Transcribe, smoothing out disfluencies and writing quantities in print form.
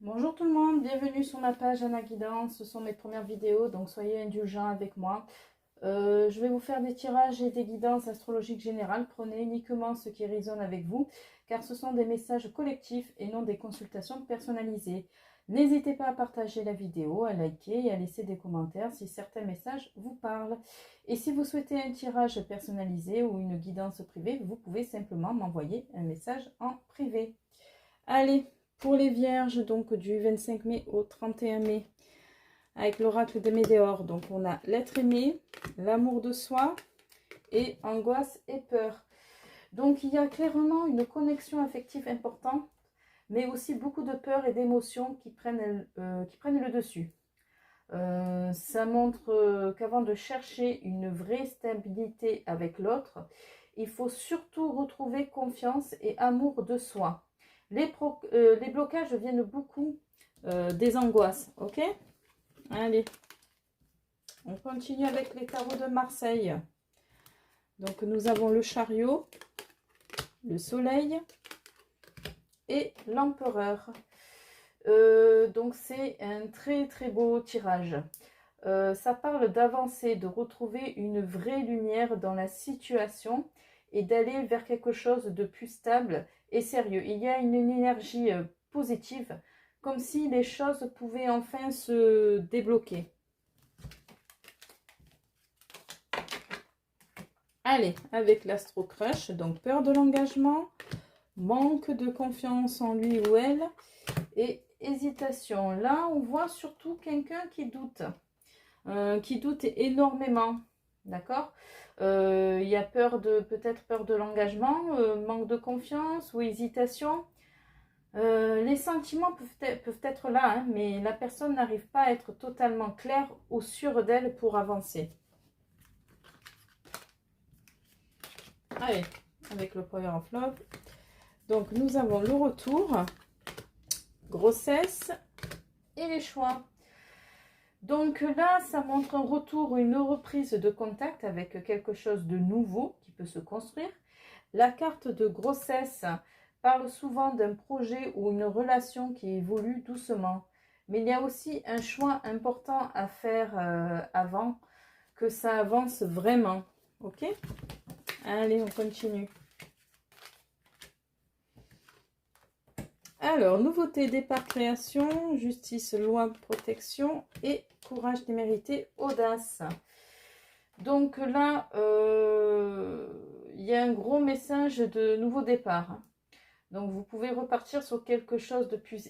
Bonjour tout le monde, bienvenue sur ma page Anna Guidance. Ce sont mes premières vidéos, donc soyez indulgents avec moi. Je vais vous faire des tirages et des guidances astrologiques générales. Prenez uniquement ce qui résonne avec vous, car ce sont des messages collectifs et non des consultations personnalisées. N'hésitez pas à partager la vidéo, à liker et à laisser des commentaires si certains messages vous parlent. Et si vous souhaitez un tirage personnalisé ou une guidance privée, vous pouvez simplement m'envoyer un message en privé. Allez, pour les vierges, donc du 25 mai au 31 mai, avec l'oracle des Médéors. Donc on a l'être aimé, l'amour de soi et angoisse et peur. Donc il y a clairement une connexion affective importante, mais aussi beaucoup de peur et d'émotions qui prennent le dessus. Ça montre qu'avant de chercher une vraie stabilité avec l'autre, il faut surtout retrouver confiance et amour de soi. Les blocages viennent beaucoup des angoisses, ok? Allez, on continue avec les tarots de Marseille. Donc nous avons le chariot, le soleil et l'empereur. Donc c'est un très très beau tirage. Ça parle d'avancer, de retrouver une vraie lumière dans la situation et d'aller vers quelque chose de plus stable et sérieux. Il y a une énergie positive, comme si les choses pouvaient enfin se débloquer. Allez, avec l'Astro Crush, donc peur de l'engagement, manque de confiance en lui ou elle et hésitation. Là, on voit surtout quelqu'un qui doute énormément, d'accord. Il y a peut-être peur de l'engagement, manque de confiance ou hésitation. Les sentiments peuvent être là, hein, mais la personne n'arrive pas à être totalement claire ou sûre d'elle pour avancer. Allez, avec le Power of Love. Donc, nous avons le retour, grossesse et les choix. Donc là, ça montre un retour ou une reprise de contact avec quelque chose de nouveau qui peut se construire. La carte de grossesse parle souvent d'un projet ou une relation qui évolue doucement. Mais il y a aussi un choix important à faire avant que ça avance vraiment. Ok? Allez, on continue. Alors, nouveauté, départ, création, justice, loi, protection et courage démérité, audace. Donc là, il y a un gros message de nouveau départ. Donc vous pouvez repartir sur quelque chose de plus